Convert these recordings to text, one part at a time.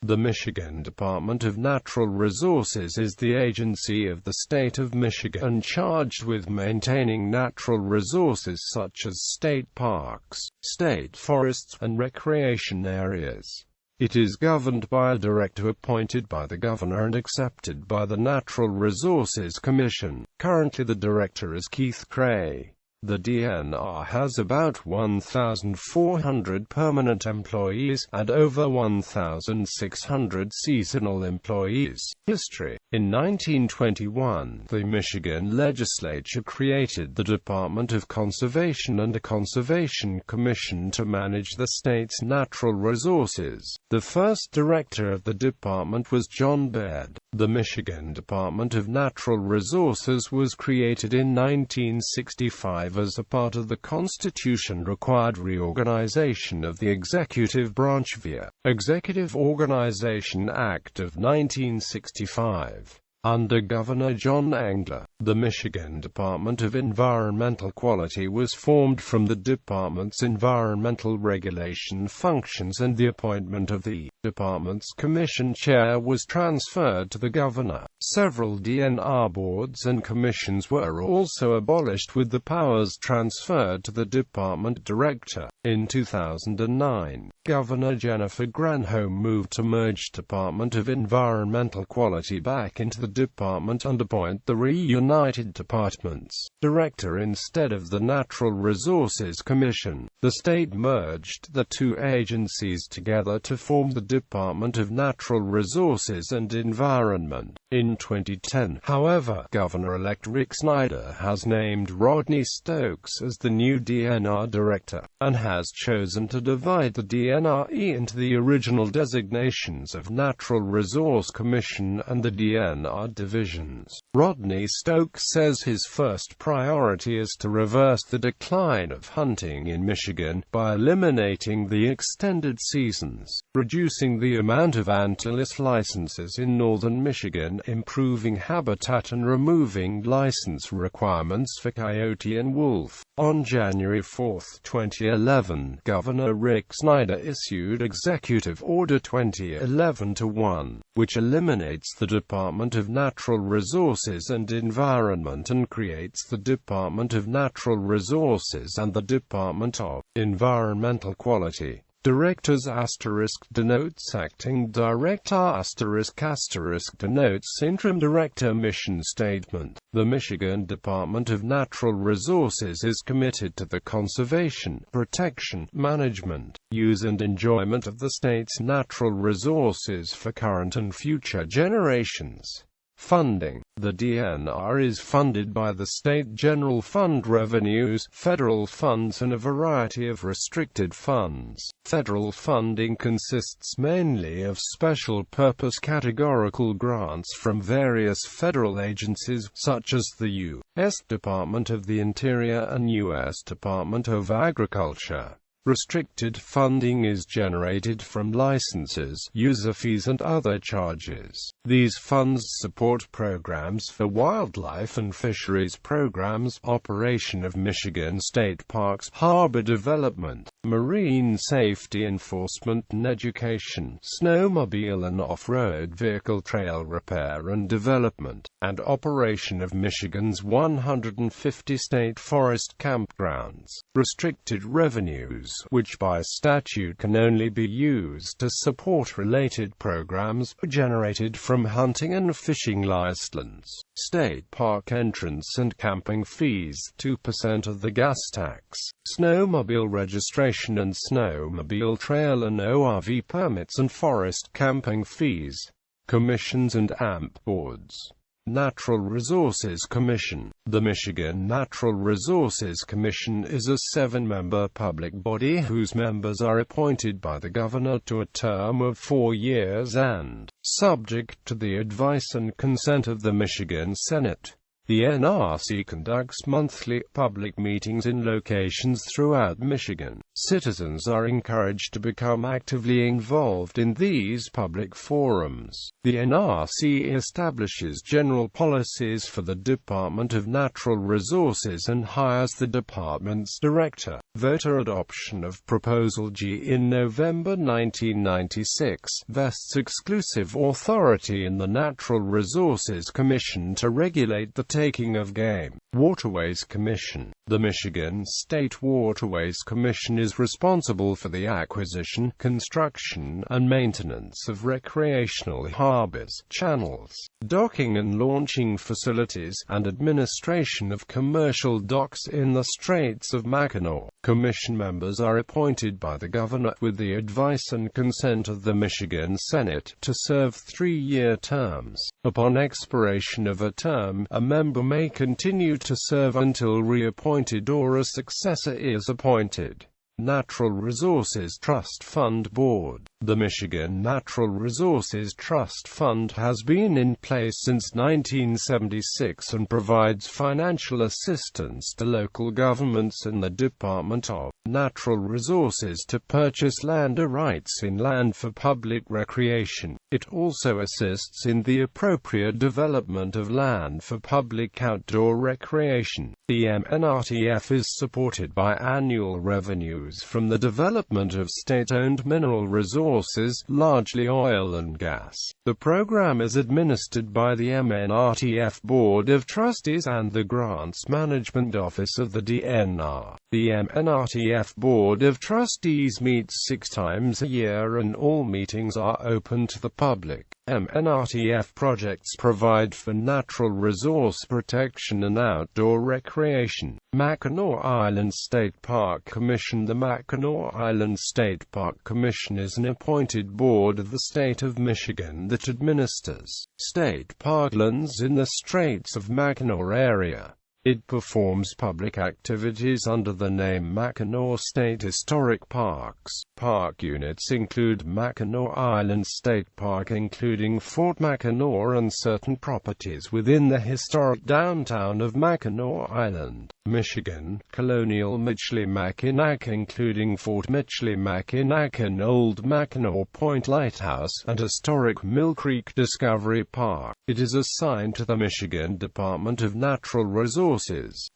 The Michigan Department of Natural Resources is the agency of the state of Michigan charged with maintaining natural resources such as state parks, state forests, and recreation areas. It is governed by a director appointed by the governor and accepted by the Natural Resources Commission. Currently the director is Keith Creagh. The DNR has about 1,400 permanent employees, and over 1,600 seasonal employees. History. In 1921, the Michigan legislature created the Department of Conservation and a Conservation Commission to manage the state's natural resources. The first director of the department was John Baird. The Michigan Department of Natural Resources was created in 1965 as a part of the Constitution-required reorganization of the executive branch via Executive Organization Act of 1965. Under Governor John Engler, the Michigan Department of Environmental Quality was formed from the department's environmental regulation functions, and the appointment of the department's commission chair was transferred to the governor. Several DNR boards and commissions were also abolished, with the powers transferred to the department director. In 2009, Governor Jennifer Granholm moved to merge Department of Environmental Quality back into the department and appoint the reunited department's director instead of the Natural Resources Commission. The state merged the two agencies together to form the Department of Natural Resources and Environment. In 2010, however, Governor-elect Rick Snyder has named Rodney Stokes as the new DNR director, and has chosen to divide the DNRE into the original designations of Natural Resource Commission and the DNR divisions. Rodney Stokes says his first priority is to reverse the decline of hunting in Michigan by eliminating the extended seasons, reducing the amount of antlerless licenses in northern Michigan, improving habitat, and removing license requirements for coyote and wolf. On January 4, 2011, Governor Rick Snyder issued Executive Order 2011-1, which eliminates the Department of Natural Resources and Environment and creates the Department of Natural Resources and the Department of Environmental Quality. Directors * denotes acting director * denotes interim director. Mission statement. The Michigan Department of Natural Resources is committed to the conservation, protection, management, use and enjoyment of the state's natural resources for current and future generations. Funding. The DNR is funded by the state general fund revenues, federal funds, and a variety of restricted funds. Federal funding consists mainly of special-purpose categorical grants from various federal agencies, such as the U.S. Department of the Interior and U.S. Department of Agriculture. Restricted funding is generated from licenses, user fees, and other charges. These funds support programs for wildlife and fisheries programs, operation of Michigan state parks, harbor development, marine safety enforcement and education, snowmobile and off-road vehicle trail repair and development, and operation of Michigan's 150 state forest campgrounds. Restricted revenues, which by statute can only be used to support related programs, are generated from hunting and fishing license, state park entrance and camping fees, 2% of the gas tax, snowmobile registration and snowmobile trail and ORV permits, and forest camping fees. Commissions and AMP boards. Natural Resources Commission. The Michigan Natural Resources Commission is a 7-member public body whose members are appointed by the governor to a term of 4 years and subject to the advice and consent of the Michigan Senate. The NRC conducts monthly public meetings in locations throughout Michigan. Citizens are encouraged to become actively involved in these public forums. The NRC establishes general policies for the Department of Natural Resources and hires the department's director. Voter adoption of Proposal G in November 1996 vests exclusive authority in the Natural Resources Commission to regulate the taking of game. Waterways Commission. The Michigan State Waterways Commission is responsible for the acquisition, construction, and maintenance of recreational harbors, channels, docking and launching facilities, and administration of commercial docks in the Straits of Mackinac. Commission members are appointed by the governor with the advice and consent of the Michigan Senate to serve 3-year terms. Upon expiration of a term, a member may continue to serve until reappointed or a successor is appointed. Natural Resources Trust Fund Board. The Michigan Natural Resources Trust Fund has been in place since 1976 and provides financial assistance to local governments and the Department of Natural Resources to purchase land or rights in land for public recreation. It also assists in the appropriate development of land for public outdoor recreation. The MNRTF is supported by annual revenues from the development of state-owned mineral resources, largely oil and gas. The program is administered by the MNRTF Board of Trustees and the Grants Management Office of the DNR. The MNRTF Board of Trustees meets 6 times a year and all meetings are open to the public. MNRTF projects provide for natural resource protection and outdoor recreation. Mackinac Island State Park Commission. The Mackinac Island State Park Commission is an appointed board of the state of Michigan that administers state parklands in the Straits of Mackinac area. It performs public activities under the name Mackinac State Historic Parks. Park units include Mackinac Island State Park, including Fort Mackinac and certain properties within the historic downtown of Mackinac Island, Michigan. Colonial Michilimackinac, including Fort Michilimackinac and Old Mackinac Point Lighthouse, and historic Mill Creek Discovery Park. It is assigned to the Michigan Department of Natural Resources.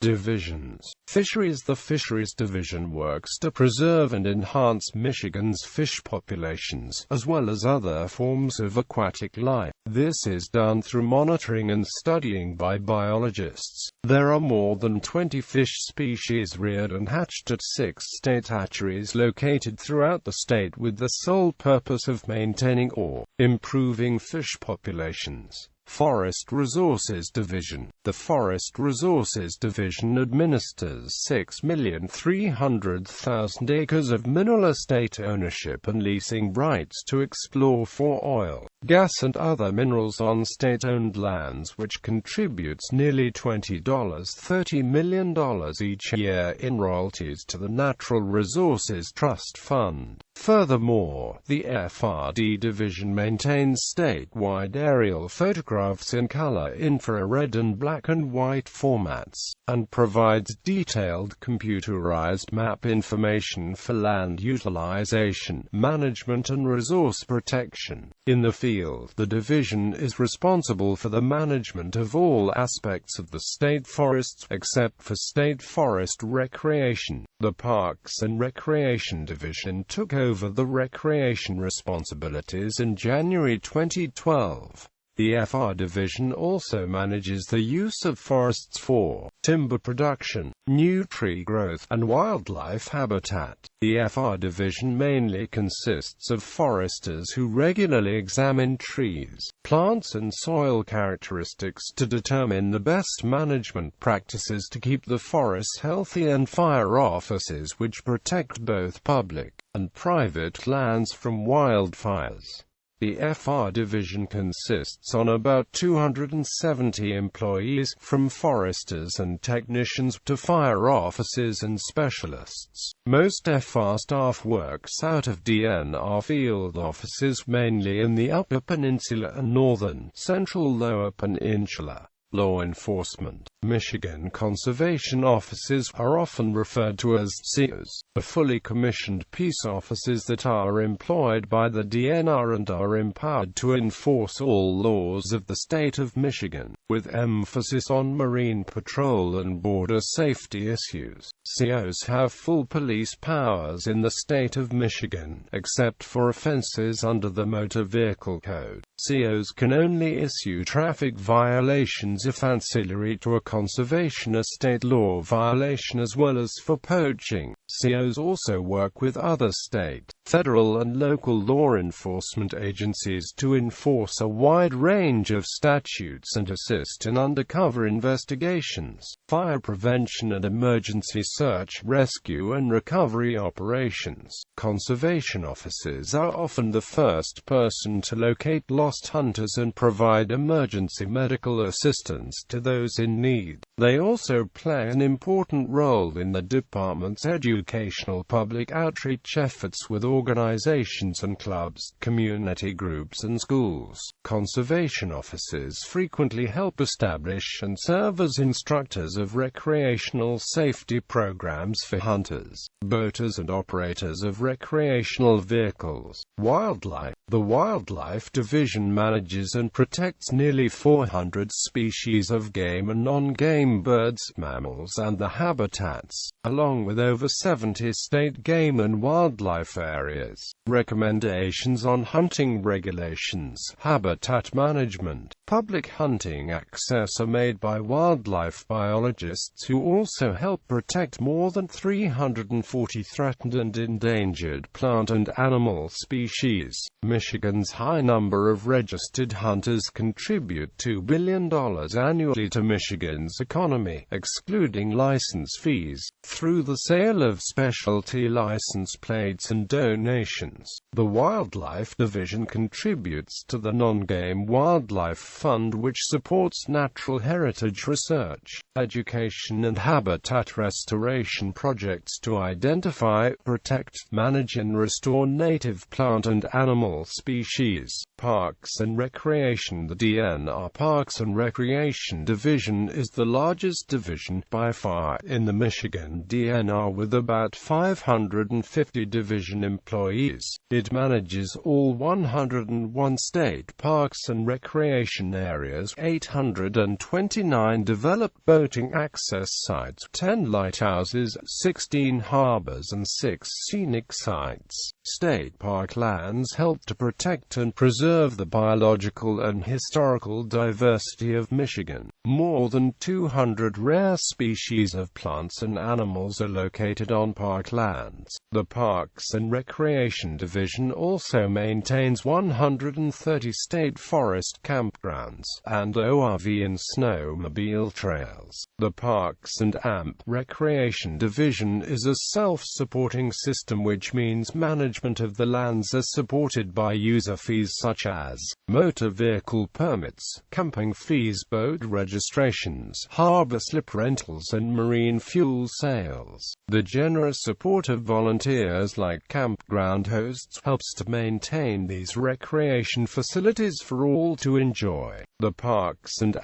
Divisions. Fisheries. The Fisheries Division works to preserve and enhance Michigan's fish populations, as well as other forms of aquatic life. This is done through monitoring and studying by biologists. There are more than 20 fish species reared and hatched at 6 state hatcheries located throughout the state with the sole purpose of maintaining or improving fish populations. Forest Resources Division. The Forest Resources Division administers 6,300,000 acres of mineral estate ownership and leasing rights to explore for oil, gas and other minerals on state-owned lands, which contributes nearly $30 million each year in royalties to the Natural Resources Trust Fund. Furthermore, the FRD Division maintains statewide aerial photographs in color, infrared and black and white formats, and provides detailed computerized map information for land utilization, management and resource protection. In the field, the division is responsible for the management of all aspects of the state forests, except for state forest recreation. The Parks and Recreation Division took over the recreation responsibilities in January 2012. The FR Division also manages the use of forests for timber production, new tree growth, and wildlife habitat. The FR Division mainly consists of foresters who regularly examine trees, plants and soil characteristics to determine the best management practices to keep the forests healthy, and fire officers which protect both public and private lands from wildfires. The FR Division consists on about 270 employees, from foresters and technicians to fire officers and specialists. Most FR staff works out of DNR field offices mainly in the Upper Peninsula and Northern Central Lower Peninsula. Law enforcement. Michigan conservation officers are often referred to as COs, are fully commissioned peace officers that are employed by the DNR and are empowered to enforce all laws of the state of Michigan, with emphasis on marine patrol and border safety issues. COs have full police powers in the state of Michigan, except for offenses under the Motor Vehicle Code. COs can only issue traffic violations if ancillary to a conservation or state law violation, as well as for poaching. COs also work with other state, federal and local law enforcement agencies to enforce a wide range of statutes and assist in undercover investigations, fire prevention and emergency search, rescue and recovery operations. Conservation officers are often the first person to locate lost hunters and provide emergency medical assistance to those in need. They also play an important role in the department's educational public outreach efforts with organizations and clubs, community groups and schools. Conservation officers frequently help establish and serve as instructors of recreational safety programs for hunters, boaters and operators of recreational vehicles. Wildlife. The Wildlife Division manages and protects nearly 400 species of game and non-game birds, mammals and the habitats, along with over 70 state game and wildlife areas. Recommendations on hunting regulations, habitat management, public hunting access are made by wildlife biologists who also help protect more than 340 threatened and endangered plant and animal species. Michigan's high number of registered hunters contribute $2 billion annually to Michigan's economy, excluding license fees, through the sale of specialty license plates and donations. The Wildlife Division contributes to the Non-Game Wildlife Fund, which supports natural heritage research, education and habitat restoration projects to identify, protect, manage and restore native plant and animal species. Parks and Recreation. The DNR Parks and Recreation Division is the largest division by far in the Michigan DNR, with about 550 division employees. It manages all 101 state parks and recreation areas, 829 developed boating access sites, 10 lighthouses, 16 harbors and 6 scenic sites. State park lands help to protect and preserve the biological and historical diversity of Michigan. More than 200 rare species of plants and animals are located on park lands. The Parks and Recreation Division also maintains 130 state forest campgrounds and ORV and snowmobile trails. The Parks and Recreation Division is a self-supporting system, which means management of the lands are supported by user fees such as motor vehicle permits, camping fees, boat registrations, harbor slip rentals and marine fuel sales. The generous support of volunteers like campground hosts helps to maintain these recreation facilities for all to enjoy. The Parks and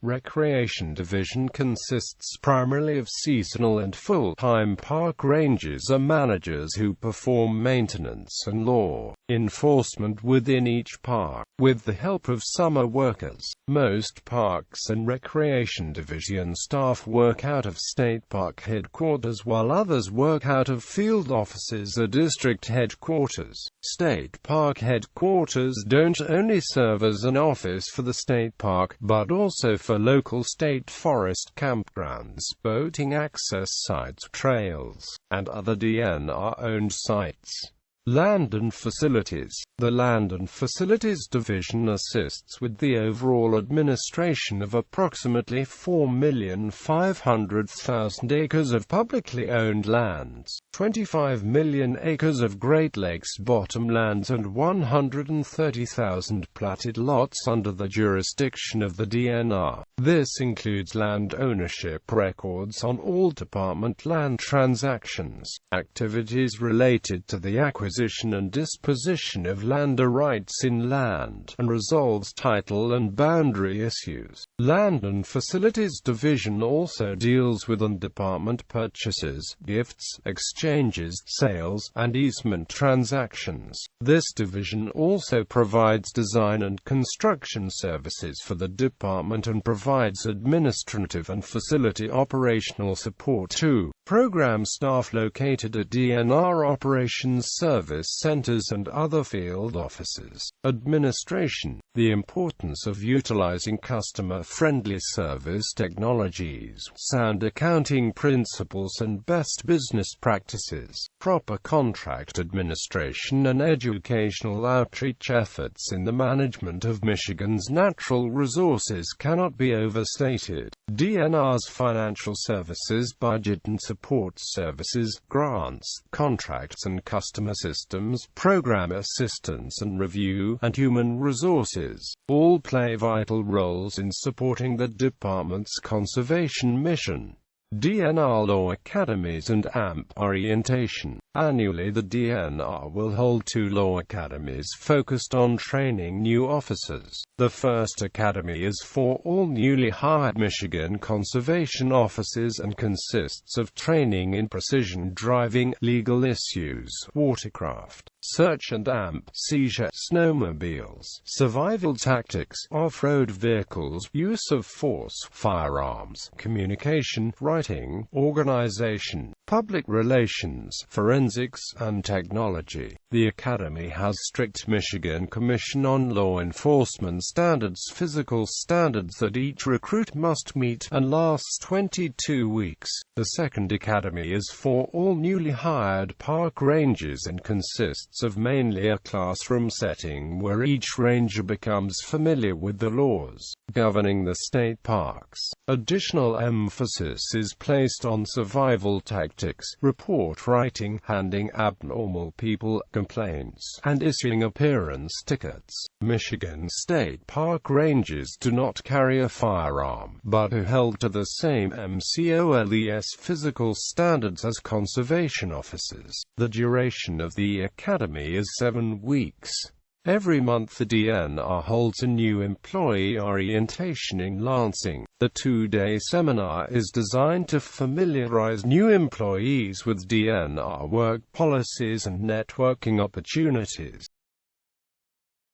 Recreation Division consists primarily of seasonal and full-time park rangers or managers who perform maintenance and law enforcement within each park, with the help of summer workers. Most Parks and Recreation Division staff work out of state park headquarters, while others work out of field offices or district headquarters. State park headquarters don't only serve as an office for the state park, but also for local state forest campgrounds, boating access sites, trails, and other DNR-owned sites. Land and Facilities. The Land and Facilities Division assists with the overall administration of approximately 4,500,000 acres of publicly owned lands, 25 million acres of Great Lakes bottomlands and 130,000 platted lots under the jurisdiction of the DNR. This includes land ownership records on all department land transactions, activities related to the acquisition and disposition of land or rights in land, and resolves title and boundary issues. Land and Facilities Division also deals with on-department purchases, gifts, exchanges, sales, and easement transactions. This division also provides design and construction services for the department and provides administrative and facility operational support to program staff located at DNR operations service centers and other field offices. Administration. The importance of utilizing customer-friendly service technologies, sound accounting principles and best business practices, proper contract administration and educational outreach efforts in the management of Michigan's natural resources cannot be overstated. DNR's financial services, budget and support services, grants, contracts and customer systems, program assistance and review, and human resources, all play vital roles in supporting the department's conservation mission. DNR Law Academies and AMP Orientation. Annually, the DNR will hold 2 law academies focused on training new officers. The first academy is for all newly hired Michigan conservation officers and consists of training in precision driving, legal issues, watercraft, search and AMP, seizure, snowmobiles, survival tactics, off-road vehicles, use of force, firearms, communication, writing, organization, public relations, forensics, and technology. The Academy has strict Michigan Commission on Law Enforcement standards, physical standards that each recruit must meet, and lasts 22 weeks. The second Academy is for all newly hired park rangers and consists of mainly a classroom setting where each ranger becomes familiar with the laws governing the state parks. Additional emphasis is placed on survival tactics, report writing, handling abnormal people complaints, and issuing appearance tickets. Michigan State Park Rangers do not carry a firearm, but are held to the same MCOLES physical standards as conservation officers. The duration of the Academy is 7 weeks. Every month the DNR holds a new employee orientation in Lansing. The 2-day seminar is designed to familiarize new employees with DNR work policies and networking opportunities.